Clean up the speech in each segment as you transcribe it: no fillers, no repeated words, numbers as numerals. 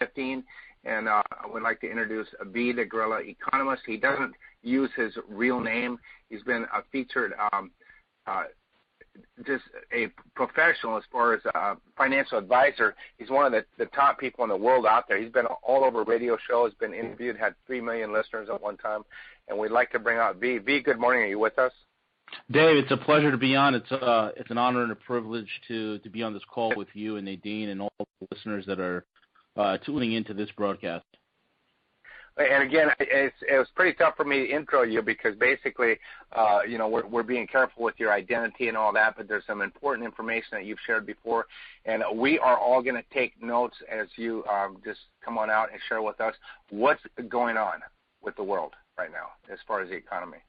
15, and I would like to introduce V, the Guerrilla Economist. He doesn't use his real name. He's been a featured just a professional as far as a financial advisor. He's one of the top people in the world out there. He's been all over radio shows, been interviewed, had 3 million listeners at one time, and we'd like to bring out V. V, good morning. Are you with us? Dave, it's a pleasure to be on. It's an honor and a privilege to be on this call with you and Nadine and all the listeners that are tuning into this broadcast. And again, it was pretty tough for me to intro you because basically, we're being careful with your identity and all that, but there's some important information that you've shared before, and we are all going to take notes as you just come on out and share with us what's going on with the world right now as far as the economy.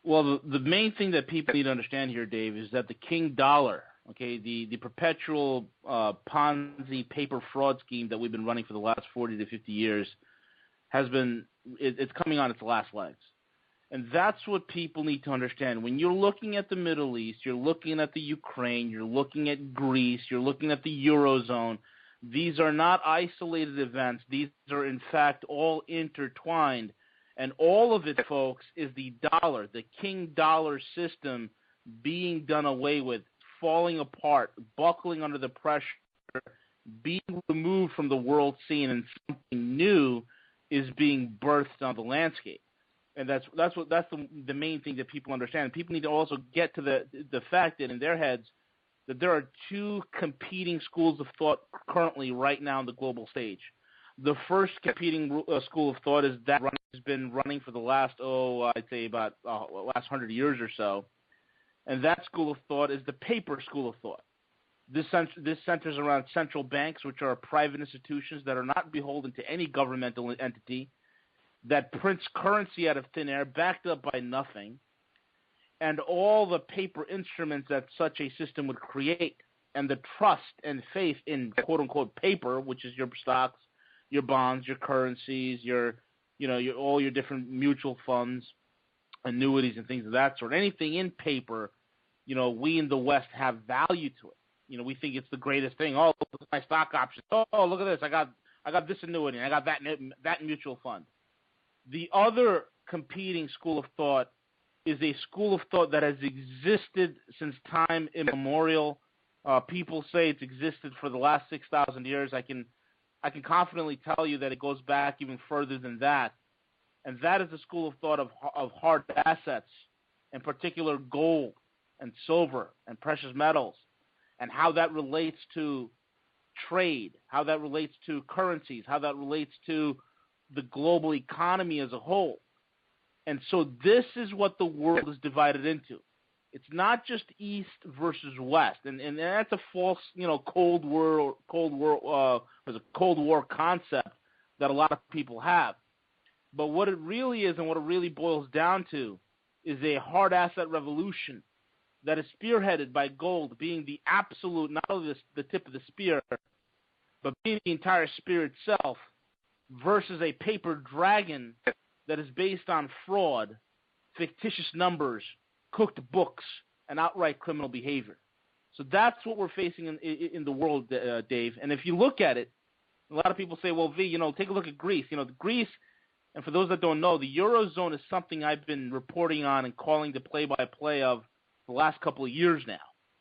Well, the main thing that people need to understand here, Dave, is that the king dollar, okay, the perpetual Ponzi paper fraud scheme that we've been running for the last 40 to 50 years it's coming on its last legs. And that's what people need to understand. When you're looking at the Middle East, you're looking at the Ukraine, you're looking at Greece, you're looking at the Eurozone, these are not isolated events. These are, in fact, all intertwined. And all of it, folks, is the dollar, the king dollar system being done away with, falling apart, buckling under the pressure, being removed from the world scene, and something new is being birthed on the landscape. And that's the main thing that people understand. People need to also get to the fact that in their heads that there are two competing schools of thought currently right now on the global stage. The first competing school of thought is that has been running for the last, I'd say about last 100 years or so. And that school of thought is the paper school of thought. This centers around central banks, which are private institutions that are not beholden to any governmental entity, that prints currency out of thin air, backed up by nothing, and all the paper instruments that such a system would create, and the trust and faith in quote-unquote paper, which is your stocks, your bonds, your currencies, all your different mutual funds, annuities, and things of that sort. Anything in paper, we in the West have value to it. We think it's the greatest thing. Oh, look at my stock options. Oh, look at this. I got this annuity. I got that mutual fund. The other competing school of thought is a school of thought that has existed since time immemorial. People say it's existed for the last 6,000 years. I can confidently tell you that it goes back even further than that. And that is the school of thought of hard assets, in particular gold and silver and precious metals, and how that relates to trade, how that relates to currencies, how that relates to the global economy as a whole. And so this is what the world is divided into. It's not just East versus West, and that's a false, Cold War concept that a lot of people have. But what it really is, and what it really boils down to, is a hard asset revolution that is spearheaded by gold being the absolute, not only the tip of the spear, but being the entire spear itself, versus a paper dragon that is based on fraud, fictitious numbers, cooked books, and outright criminal behavior. So that's what we're facing in the world, Dave. And if you look at it, a lot of people say, well, V, take a look at Greece. Greece, and for those that don't know, the Eurozone is something I've been reporting on and calling the play-by-play of the last couple of years now.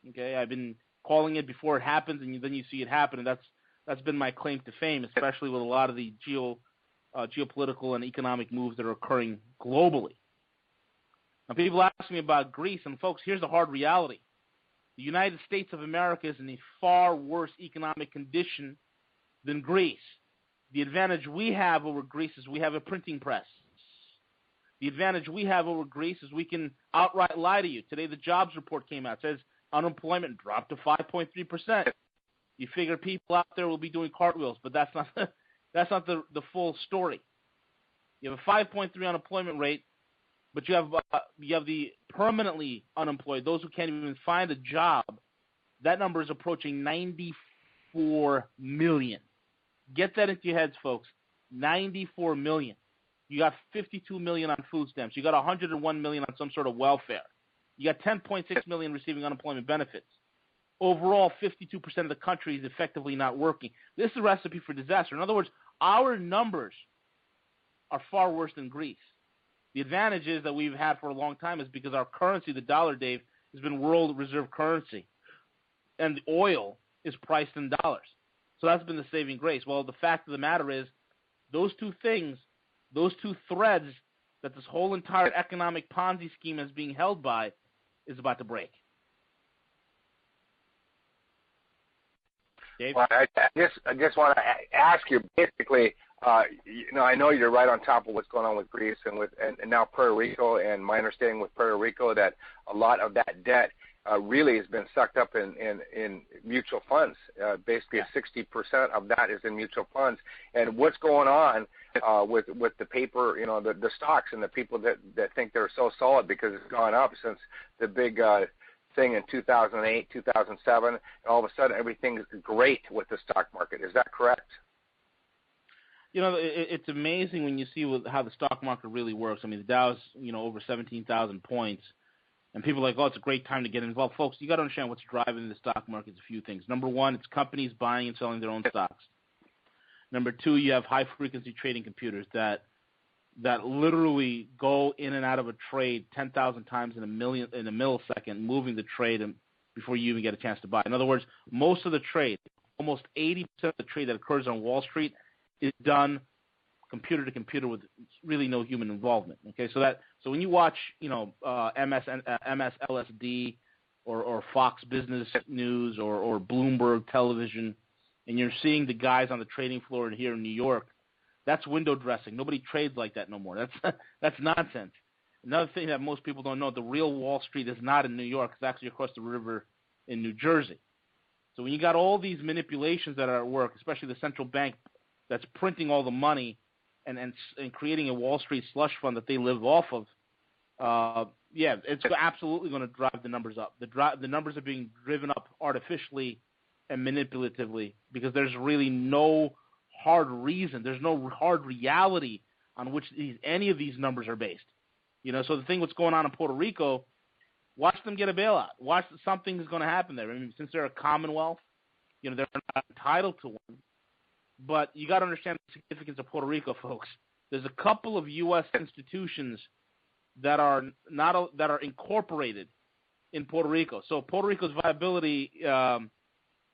Okay, I've been calling it before it happens, and then you see it happen, and that's been my claim to fame, especially with a lot of the geopolitical and economic moves that are occurring globally. Now, people ask me about Greece, and folks, here's the hard reality. The United States of America is in a far worse economic condition than Greece. The advantage we have over Greece is we have a printing press. The advantage we have over Greece is we can outright lie to you. Today the jobs report came out. It says unemployment dropped to 5.3%. You figure people out there will be doing cartwheels, but that's not the full story. You have a 5.3 unemployment rate, but you have the permanently unemployed, those who can't even find a job. That number is approaching 94 million. Get that into your heads, folks. 94 million. You got 52 million on food stamps. You got 101 million on some sort of welfare. You got 10.6 million receiving unemployment benefits. overall 52% of the country is effectively not working. This is a recipe for disaster. In other words, our numbers are far worse than Greece. The advantages that we've had for a long time is because our currency, the dollar, Dave, has been world reserve currency, and the oil is priced in dollars. So that's been the saving grace. Well, the fact of the matter is those two things, those two threads that this whole entire economic Ponzi scheme is being held by is about to break. Dave? Well, I just want to ask you, basically, I know you're right on top of what's going on with Greece and now Puerto Rico, and my understanding with Puerto Rico that a lot of that debt really has been sucked up in mutual funds. Basically, 60% of that is in mutual funds. And what's going on with the paper, the stocks and the people that think they're so solid because it's gone up since the big thing in 2008, 2007, and all of a sudden everything's great with the stock market. Is that correct? It's amazing when you see how the stock market really works. I mean, the Dow's, over 17,000 points, and people are like, oh, it's a great time to get involved. Folks, you got to understand what's driving the stock market is a few things. Number one, it's companies buying and selling their own stocks. Number two, you have high-frequency trading computers that literally go in and out of a trade 10,000 times in a millisecond, moving the trade before you even get a chance to buy. In other words, most of the trade, almost 80% of the trade that occurs on Wall Street is done computer to computer with really no human involvement. Okay, so when you watch, MSLSD or Fox Business News or Bloomberg Television, and you're seeing the guys on the trading floor here in New York, that's window dressing. Nobody trades like that no more. That's nonsense. Another thing that most people don't know, the real Wall Street is not in New York. It's actually across the river in New Jersey. So when you got all these manipulations that are at work, especially the central bank that's printing all the money and creating a Wall Street slush fund that they live off of, it's absolutely going to drive the numbers up. The numbers are being driven up artificially and manipulatively because there's really no hard reason. There's no hard reality on which any of these numbers are based. So the thing what's going on in Puerto Rico, watch them get a bailout. Watch something is going to happen there. I mean, since they're a commonwealth, they're not entitled to one. But you got to understand the significance of Puerto Rico, folks. There's a couple of U.S. institutions that are incorporated in Puerto Rico. So Puerto Rico's viability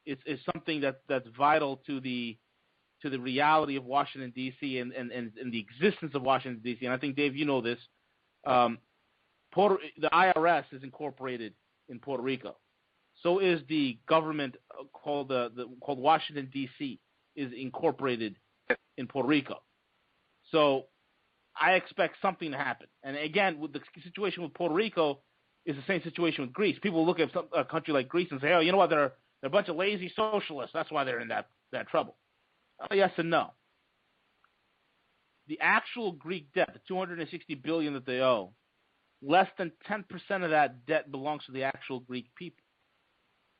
is something that's vital to the reality of Washington D.C. and the existence of Washington D.C. And I think, Dave, you know this. The IRS is incorporated in Puerto Rico. So is the government called Washington D.C. is incorporated in Puerto Rico. So I expect something to happen. And again, with the situation with Puerto Rico is the same situation with Greece. People look at a country like Greece and say, oh, you know what, they're a bunch of lazy socialists. That's why they're in that trouble. Yes and no. The actual Greek debt, the $260 billion that they owe, less than 10% of that debt belongs to the actual Greek people.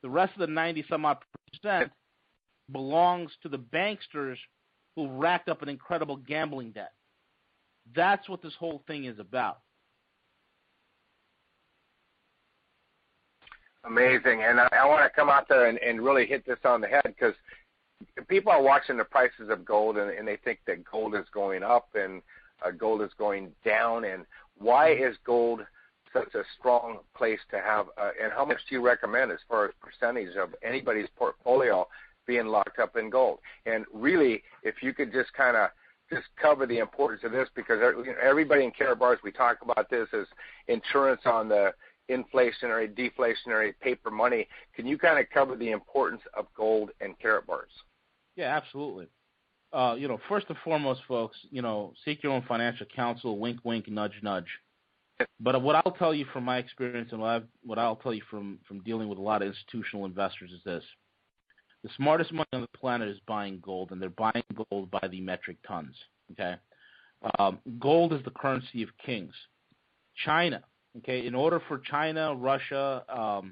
The rest of the 90-some-odd percent belongs to the banksters who racked up an incredible gambling debt. That's what this whole thing is about. Amazing. And I want to come out there and really hit this on the head because people are watching the prices of gold and they think that gold is going up and gold is going down. And why is gold such a strong place to have? And how much do you recommend as far as percentage of anybody's portfolio being locked up in gold? And really, if you could just kind of cover the importance of this, because everybody in Karatbars, we talk about this as insurance on the inflationary, deflationary paper money. Can you kind of cover the importance of gold and Karatbars? Yeah, absolutely. First and foremost, folks, seek your own financial counsel, wink, wink, nudge, nudge. But what I'll tell you from my experience and what I'll tell you from dealing with a lot of institutional investors is this. The smartest money on the planet is buying gold, and they're buying gold by the metric tons, okay? Gold is the currency of kings. China, okay, in order for China, Russia,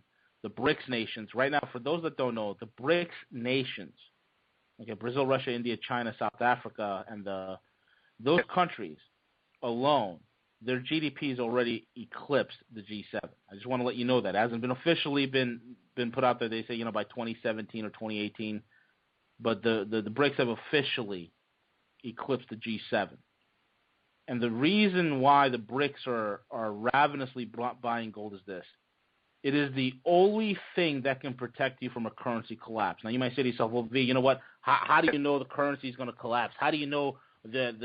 the BRICS nations, right now, for those that don't know, the BRICS nations, okay, Brazil, Russia, India, China, South Africa, and those countries alone, their GDP has already eclipsed the G7. I just want to let you know that. It hasn't been officially been been put out there. They say, by 2017 or 2018, but the BRICS have officially eclipsed the G7. And the reason why the BRICS are ravenously buying gold is this. It is the only thing that can protect you from a currency collapse. Now, you might say to yourself, well, V, you know what? How do you know the currency is going to collapse? How do you know that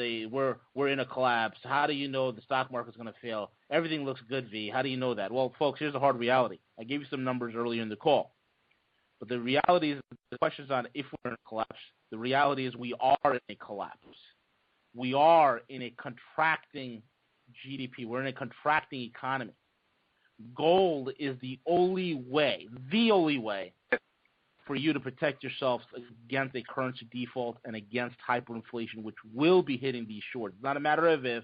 we're in a collapse? How do you know the stock market's going to fail? Everything looks good, V. How do you know that? Well, folks, here's the hard reality. I gave you some numbers earlier in the call. But the reality is, the question's on if we're in a collapse. The reality is we are in a collapse. We are in a contracting GDP. We're in a contracting economy. Gold is the only way for you to protect yourselves against a currency default and against hyperinflation, which will be hitting these shores. It's not a matter of if.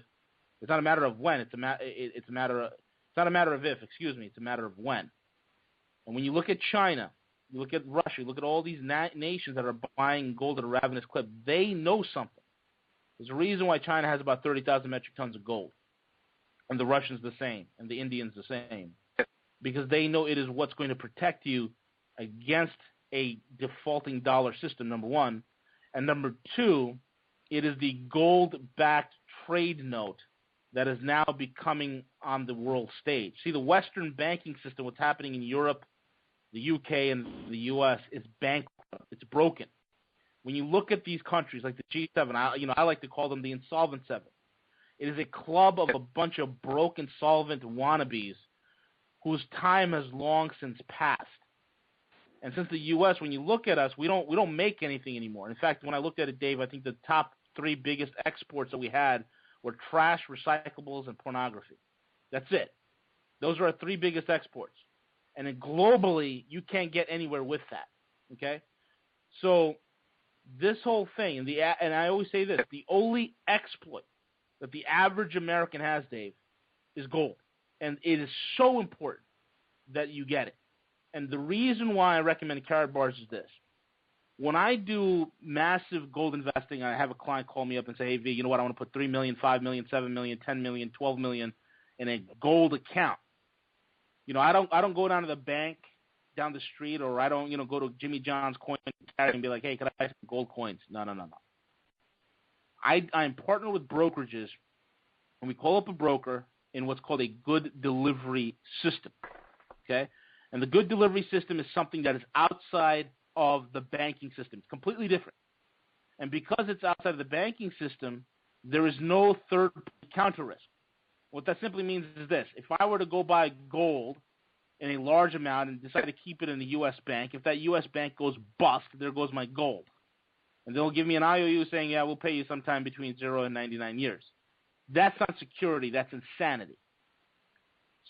It's not a matter of when. It's not a matter of if. Excuse me. It's a matter of when. And when you look at China, you look at Russia, you look at all these nations that are buying gold at a ravenous clip, they know something. There's a reason why China has about 30,000 metric tons of gold. And the Russians the same, and the Indians the same, because they know it is what's going to protect you against a defaulting dollar system, number one. And number two, it is the gold-backed trade note that is now becoming on the world stage. See, the Western banking system, what's happening in Europe, the UK, and the US, is bankrupt. It's broken. When you look at these countries like the G7, I like to call them the insolvent seven. It is a club of a bunch of broken, solvent wannabes whose time has long since passed. And since the U.S., when you look at us, we don't make anything anymore. In fact, when I looked at it, Dave, I think the top three biggest exports that we had were trash, recyclables, and pornography. That's it. Those are our three biggest exports. And then globally, you can't get anywhere with that. Okay? So this whole thing, and I always say this, the only exploit that the average American has, Dave, is gold. And it is so important that you get it. And the reason why I recommend Karatbars is this. When I do massive gold investing, I have a client call me up and say, hey, V, you know what, I want to put $3 million, $5 million, $7 million, $10 million, $12 million in a gold account. I don't go down to the bank down the street, or I don't, go to Jimmy John's coin and be like, hey, can I buy some gold coins? No. I'm partnered with brokerages, and we call up a broker in what's called a good delivery system, okay? And the good delivery system is something that is outside of the banking system. It's completely different. And because it's outside of the banking system, there is no third counter risk. What that simply means is this. If I were to go buy gold in a large amount and decide to keep it in a U.S. bank, if that U.S. bank goes bust, there goes my gold. And they'll give me an IOU saying, yeah, we'll pay you sometime between 0 and 99 years. That's not security. That's insanity.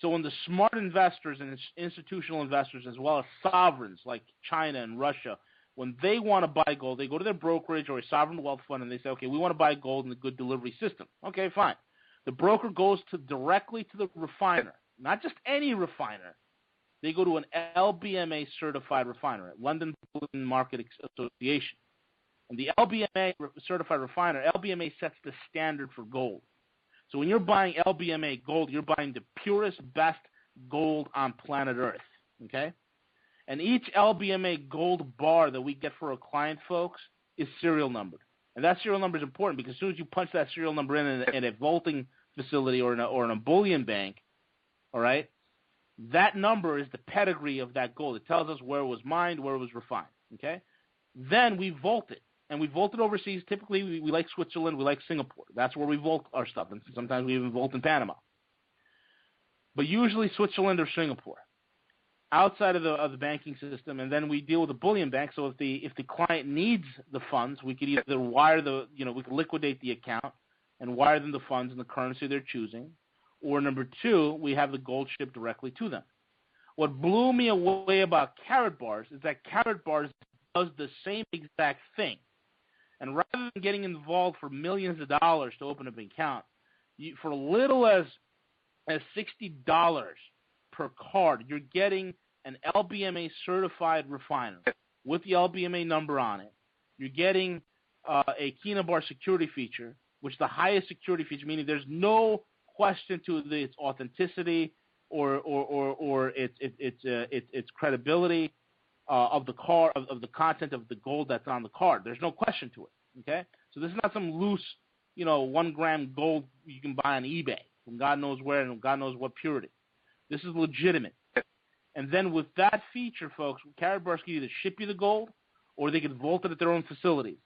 So when the smart investors and institutional investors, as well as sovereigns like China and Russia, when they want to buy gold, they go to their brokerage or a sovereign wealth fund and they say, okay, we want to buy gold in the good delivery system. Okay, fine. The broker goes directly to the refiner, not just any refiner. They go to an LBMA certified refiner, London Bullion Market Association. And the LBMA certified refiner, LBMA sets the standard for gold. So when you're buying LBMA gold, you're buying the purest, best gold on planet Earth, okay? And each LBMA gold bar that we get for a client, folks, is serial numbered. And that serial number is important because as soon as you punch that serial number in a vaulting facility or in a bullion bank, all right, that number is the pedigree of that gold. It tells us where it was mined, where it was refined, okay? Then we vault it. And we vault it overseas. Typically, we like Switzerland. We like Singapore. That's where we vault our stuff. And sometimes we even vault in Panama. But usually Switzerland or Singapore, outside of the banking system. And then we deal with the bullion bank. So if the client needs the funds, we could either wire we could liquidate the account and wire them the funds in the currency they're choosing. Or number two, we have the gold shipped directly to them. What blew me away about Karatbars is that Karatbars does the same exact thing. And rather than getting involved for millions of dollars to open up an account, for little as $60 per card, you're getting an LBMA certified refiner with the LBMA number on it. You're getting a Karatbars security feature, which is the highest security feature, meaning there's no question to its authenticity, or its credibility of the card, of the content of the gold that's on the card. There's no question to it. Okay, so this is not some loose, 1 gram gold you can buy on eBay from God knows where and God knows what purity. This is legitimate. And then with that feature, folks, Karatbars can either ship you the gold or they could vault it at their own facilities.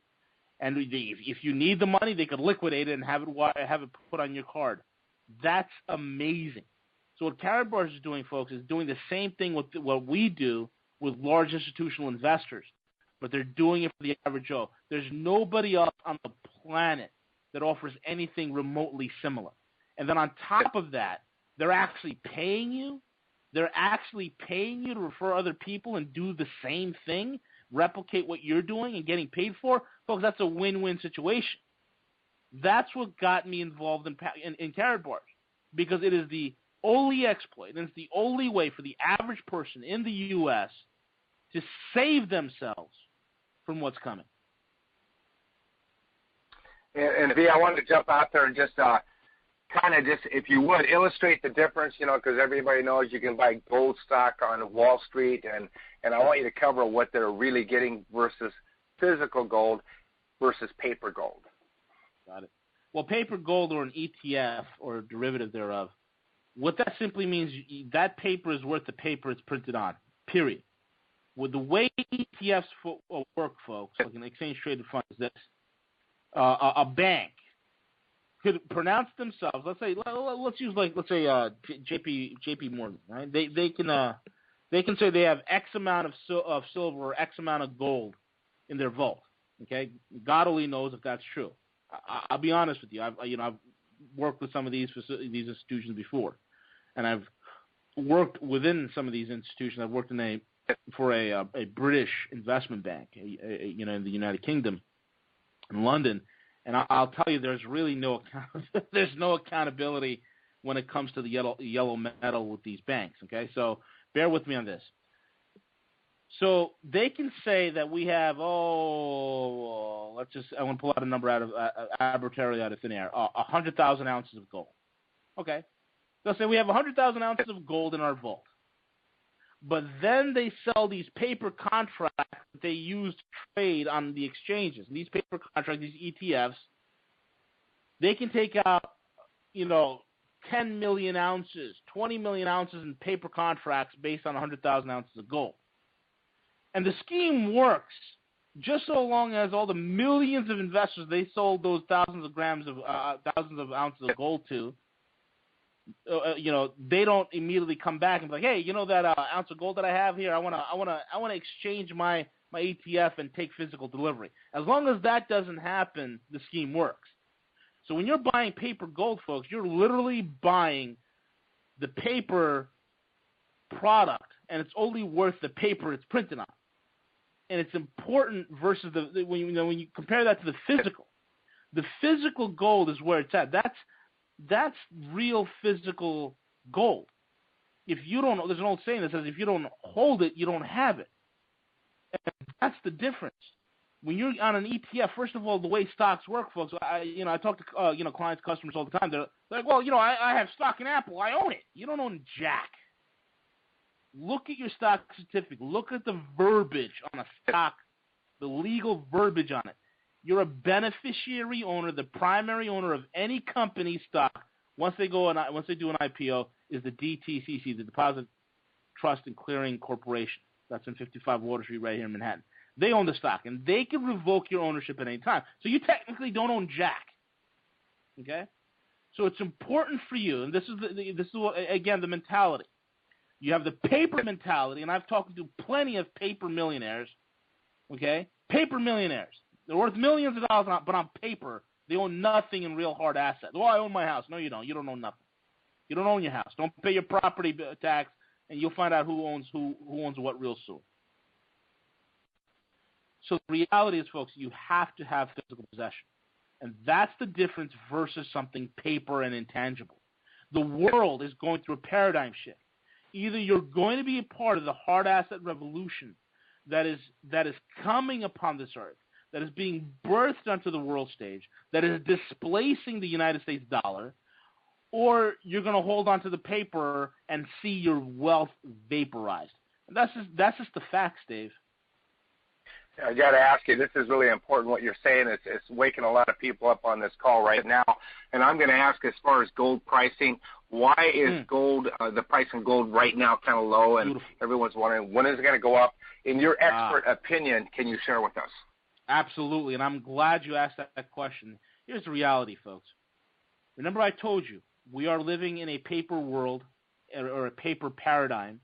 And if you need the money, they could liquidate it and have it put on your card. That's amazing. So what Karatbars is doing, folks, is doing the same thing with what we do with large institutional investors, but they're doing it for the average Joe. There's nobody else on the planet that offers anything remotely similar. And then on top of that, they're actually paying you. They're actually paying you to refer other people and do the same thing, replicate what you're doing and getting paid for. Folks, that's a win-win situation. That's what got me involved in Karatbars, because it is the only exploit, and it's the only way for the average person in the U.S. to save themselves from what's coming. And V, I wanted to jump out there and just if you would, illustrate the difference, because everybody knows you can buy gold stock on Wall Street, and I want you to cover what they're really getting versus physical gold versus paper gold. Got it. Well, paper gold, or an ETF or a derivative thereof, what that simply means, that paper is worth the paper it's printed on, period. With the way ETFs work, folks, like an exchange-traded fund, is this. A bank could pronounce themselves. Let's say JP Morgan, right? They can say they have X amount of silver or X amount of gold in their vault. Okay, God only knows if that's true. I'll be honest with you. I've worked with some of these institutions before, and I've worked within some of these institutions. I've worked for a British investment bank, in the United Kingdom, in London. And I'll tell you, there's really no accountability when it comes to the yellow metal with these banks. Okay, so bear with me on this. So they can say that we have, I want to pull out a number arbitrarily out of thin air, 100,000 ounces of gold. Okay, they'll say we have 100,000 ounces of gold in our vault. But then they sell these paper contracts that they use to trade on the exchanges. And these paper contracts, these ETFs, they can take out, 10 million ounces, 20 million ounces in paper contracts based on 100,000 ounces of gold. And the scheme works just so long as all the millions of investors they sold those thousands of ounces of gold to, they don't immediately come back and be like, hey, that ounce of gold that I have here, I want to exchange my ETF and take physical delivery. As long as that doesn't happen, the scheme works. So when you're buying paper gold, folks, you're literally buying the paper product, and it's only worth the paper it's printed on. And it's important versus when you compare that to the physical. The physical gold is where it's at. That's real physical gold. If you don't, there's an old saying that says if you don't hold it, you don't have it. And that's the difference. When you're on an ETF, first of all, the way stocks work, folks, I talk to clients, customers all the time. They're like, well, I have stock in Apple. I own it. You don't own jack. Look at your stock certificate. Look at the verbiage on a stock, the legal verbiage on it. You're a beneficiary owner. The primary owner of any company stock, once they do an IPO, is the DTCC, the Deposit Trust and Clearing Corporation. That's in 55 Water Street right here in Manhattan. They own the stock, and they can revoke your ownership at any time. So you technically don't own jack. Okay? So it's important for you, and this is what, again, the mentality. You have the paper mentality, and I've talked to plenty of paper millionaires. Okay? Paper millionaires. They're worth millions of dollars, but on paper, they own nothing in real hard assets. Well, I own my house. No, you don't. You don't own nothing. You don't own your house. Don't pay your property tax, and you'll find out who owns what real soon. So the reality is, folks, you have to have physical possession. And that's the difference versus something paper and intangible. The world is going through a paradigm shift. Either you're going to be a part of the hard asset revolution that is coming upon this earth, that is being birthed onto the world stage, that is displacing the United States dollar, or you're going to hold on to the paper and see your wealth vaporized. And that's just the facts, Dave. I got to ask you, this is really important what you're saying. It's waking a lot of people up on this call right now. And I'm going to ask, as far as gold pricing, why is gold, the price in gold right now kind of low? And everyone's wondering, when is it going to go up? In your expert opinion, can you share with us? Absolutely, and I'm glad you asked that question. Here's the reality, folks. Remember I told you, we are living in a paper world or a paper paradigm,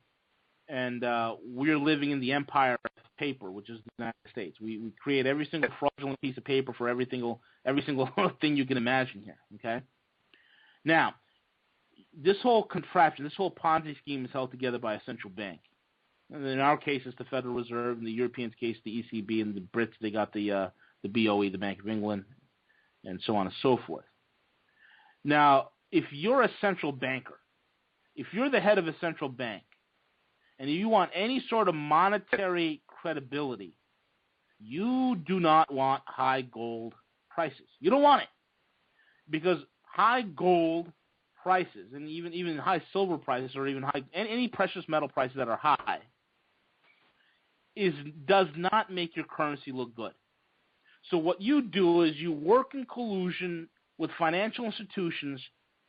and we're living in the empire of paper, which is the United States. We create every single fraudulent piece of paper for every single thing you can imagine here, okay? Now, this whole contraption, this whole Ponzi scheme is held together by a central bank. And in our case, it's the Federal Reserve. In the Europeans' case, the ECB, and the Brits, they got the BOE, the Bank of England, and so on and so forth. Now, if you're a central banker, if you're the head of a central bank, and you want any sort of monetary credibility, you do not want high gold prices. You don't want it, because high gold prices, and even high silver prices, or even high any precious metal prices that are high, does not make your currency look good. So what you do is you work in collusion with financial institutions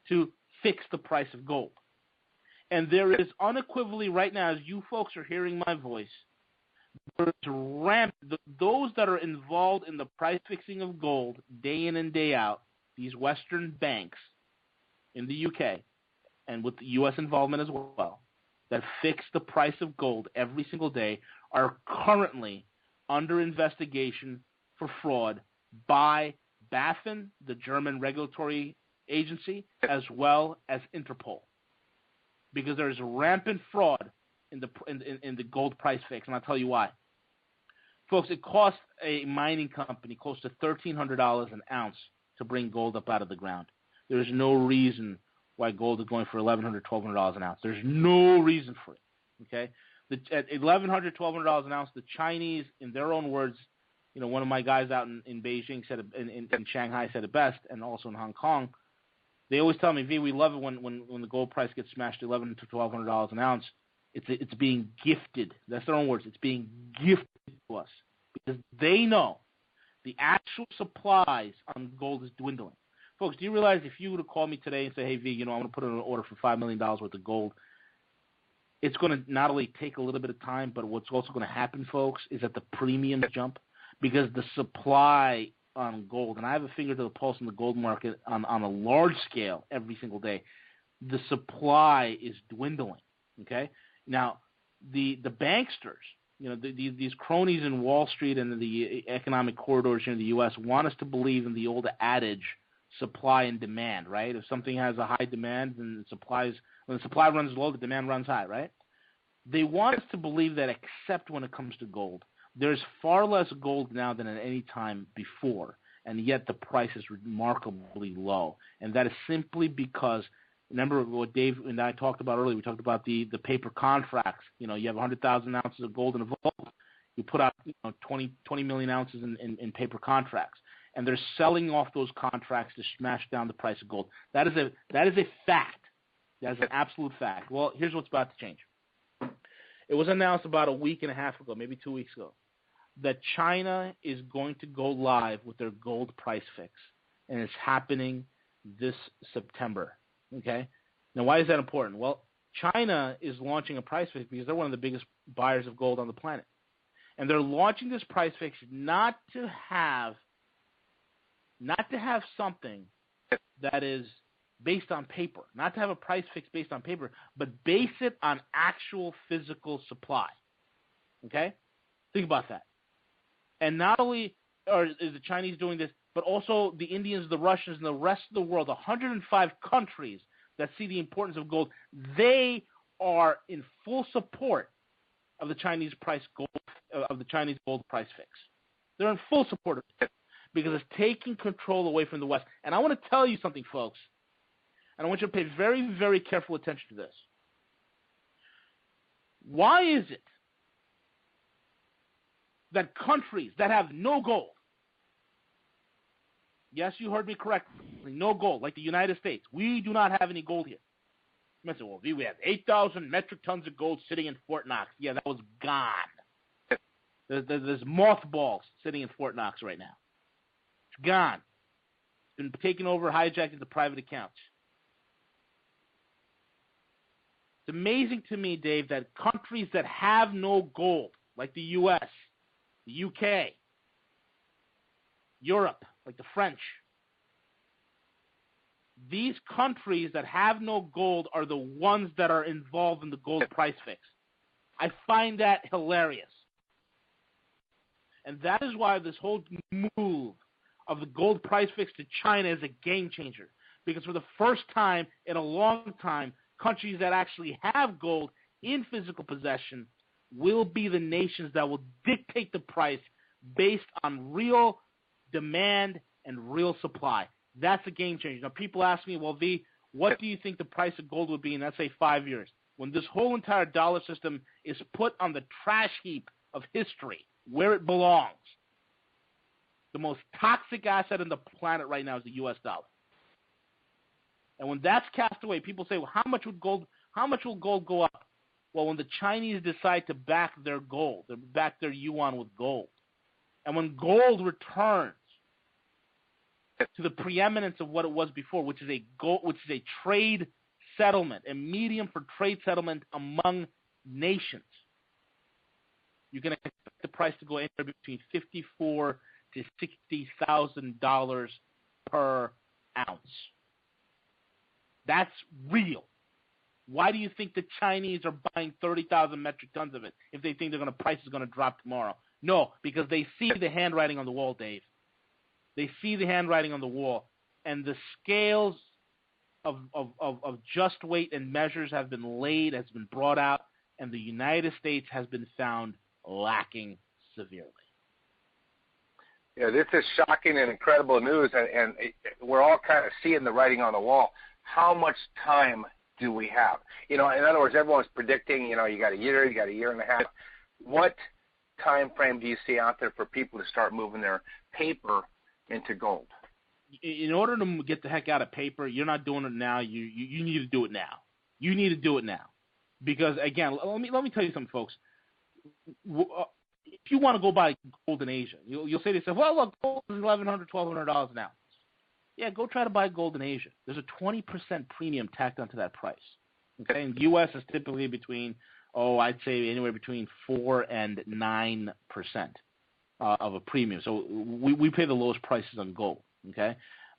to fix the price of gold. And there is unequivocally right now, as you folks are hearing my voice, there's those that are involved in the price fixing of gold day in and day out, these Western banks in the UK, and with the U.S. involvement as well, that fix the price of gold every single day, are currently under investigation for fraud by BaFin, the German regulatory agency, as well as Interpol, because there is rampant fraud in the gold price fix, and I'll tell you why. Folks, it costs a mining company close to $1,300 an ounce to bring gold up out of the ground. There is no reason why gold is going for $1,100, $1,200 an ounce. There's no reason for it. Okay, at $1,100, $1,200 an ounce, the Chinese, in their own words, one of my guys out in Beijing said in Shanghai said it best, and also in Hong Kong. They always tell me, V, we love it when the gold price gets smashed to $1,100 to $1,200 an ounce. It's being gifted. That's their own words. It's being gifted to us because they know the actual supplies on gold is dwindling. Folks, do you realize if you would have called me today and say, hey, V, I'm going to put in an order for $5 million worth of gold, it's going to not only take a little bit of time, but what's also going to happen, folks, is that the premiums jump because the supply on gold, and I have a finger to the pulse in the gold market on a large scale every single day, the supply is dwindling, okay? Now, the banksters, these cronies in Wall Street and the economic corridors here in the U.S. want us to believe in the old adage, supply and demand, right? If something has a high demand, then when the supply runs low, the demand runs high, right? They want us to believe that, except when it comes to gold. There's far less gold now than at any time before, and yet the price is remarkably low. And that is simply because, remember what Dave and I talked about earlier, we talked about the paper contracts. You have 100,000 ounces of gold in a vault. You put out 20 million ounces in paper contracts, and they're selling off those contracts to smash down the price of gold. That is a fact. That is an absolute fact. Well, here's what's about to change. It was announced about a week and a half ago, maybe 2 weeks ago, that China is going to go live with their gold price fix, and it's happening this September. Okay? Now, why is that important? Well, China is launching a price fix because they're one of the biggest buyers of gold on the planet. And they're launching this price fix not to have something that is based on paper, not to have a price fix based on paper, but base it on actual physical supply. Okay? Think about that. And not only is the Chinese doing this, but also the Indians, the Russians, and the rest of the world, 105 countries that see the importance of gold, they are in full support of the Chinese gold price fix. They're in full support of it because it's taking control away from the West. And I want to tell you something, folks, and I want you to pay very, very careful attention to this. Why is it that countries that have no gold Yes, you heard me correctly. No gold, like the United States. We do not have any gold here. You might say, well, we have 8,000 metric tons of gold sitting in Fort Knox. Yeah, that was gone. There's mothballs sitting in Fort Knox right now. It's gone. It's been taken over, hijacked into private accounts. It's amazing to me, Dave, that countries that have no gold, like the U.S., the UK, Europe, like the French, these countries that have no gold are the ones that are involved in the gold price fix. I find that hilarious. And that is why this whole move of the gold price fix to China is a game changer. Because for the first time in a long time, countries that actually have gold in physical possession will be the nations that will dictate the price based on real demand and real supply. That's a game changer. Now, people ask me, well, V, what do you think the price of gold would be in, let's say, 5 years? When this whole entire dollar system is put on the trash heap of history, where it belongs. The most toxic asset on the planet right now is the U.S. dollar. And when that's cast away, people say, well, how much will gold go up? Well, when the Chinese decide to back their gold, to back their yuan with gold, and when gold returns to the preeminence of what it was before, which is a trade settlement, a medium for trade settlement among nations, you can expect the price to go anywhere between $54,000 to $60,000 per ounce. That's real. Why do you think the Chinese are buying 30,000 metric tons of it if they think price is going to drop tomorrow? No, because they see the handwriting on the wall, Dave. They see the handwriting on the wall, and the scales of just weight and measures have been laid, has been brought out, and the United States has been found lacking severely. Yeah, this is shocking and incredible news, and we're all kind of seeing the writing on the wall. How much time do we have? In other words, everyone's predicting, you got a year and a half. What time frame do you see out there for people to start moving their paper into gold? In order to get the heck out of paper, you're not doing it now. You need to do it now. You need to do it now. Because, again, let me tell you something, folks. If you want to go buy gold in Asia, you'll say to yourself, well, look, gold is $1,100, $1,200 an ounce. Yeah, go try to buy gold in Asia. There's a 20% premium tacked onto that price. Okay, and the U.S. is typically between, I'd say anywhere between 4 and 9% of a premium. So we pay the lowest prices on gold. Okay,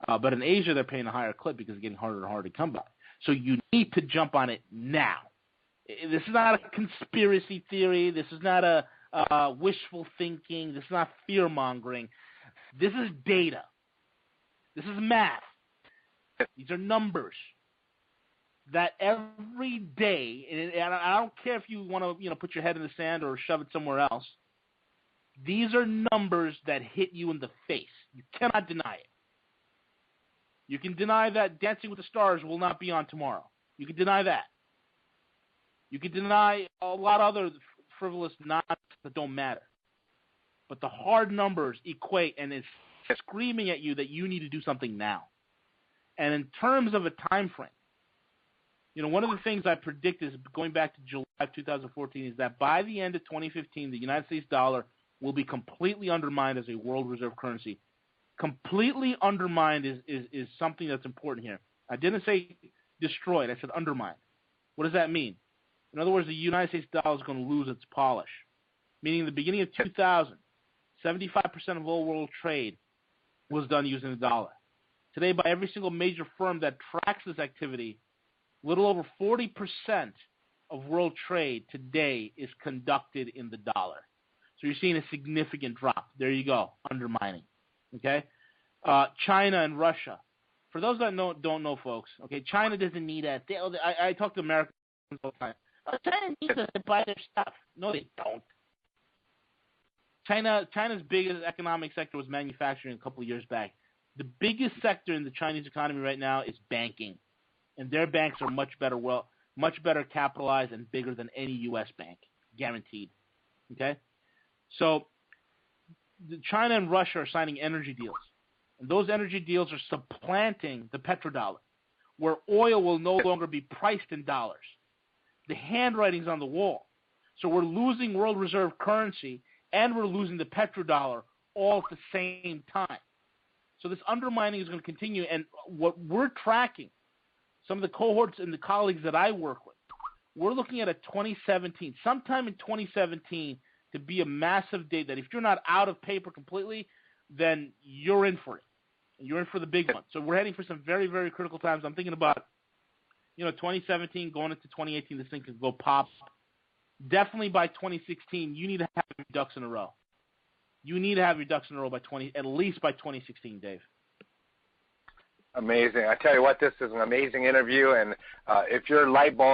but in Asia they're paying a higher clip because it's getting harder and harder to come by. So you need to jump on it now. This is not a conspiracy theory. This is not a wishful thinking. This is not fear-mongering. This is data. This is math. These are numbers that every day, and I don't care if you want to put your head in the sand or shove it somewhere else, these are numbers that hit you in the face. You cannot deny it. You can deny that Dancing with the Stars will not be on tomorrow. You can deny that. You can deny a lot of other frivolous nonsense that don't matter. But the hard numbers equate, and it's screaming at you that you need to do something now. And in terms of a time frame, one of the things I predict is, going back to July of 2014, is that by the end of 2015, the United States dollar will be completely undermined as a world reserve currency. Completely undermined is something that's important here. I didn't say destroyed. I said undermined. What does that mean? In other words, the United States dollar is going to lose its polish. Meaning in the beginning of 2000, 75% of all world trade was done using the dollar. Today, by every single major firm that tracks this activity, little over 40% of world trade today is conducted in the dollar. So you're seeing a significant drop. There you go, undermining. Okay, China and Russia. For those that don't know, folks. Okay, China doesn't need us. I talk to Americans all the time. China needs us to buy their stuff. No, they don't. China's biggest economic sector was manufacturing a couple of years back. The biggest sector in the Chinese economy right now is banking, and their banks are much better capitalized and bigger than any U.S. bank, guaranteed. Okay, so China and Russia are signing energy deals. And those energy deals are supplanting the petrodollar, where oil will no longer be priced in dollars. The handwriting's on the wall. So we're losing world reserve currency and we're losing the petrodollar all at the same time. So this undermining is going to continue. And what we're tracking, some of the cohorts and the colleagues that I work with, we're looking at a 2017, sometime in 2017, to be a massive date that if you're not out of paper completely, then you're in for it. You're in for the big one. So we're heading for some very, very critical times. I'm thinking about, 2017 going into 2018, this thing could go pop. Definitely by 2016, you need to have your ducks in a row. You need to have your ducks in a row at least by 2016, Dave. Amazing. I tell you what, this is an amazing interview, and if your light bulb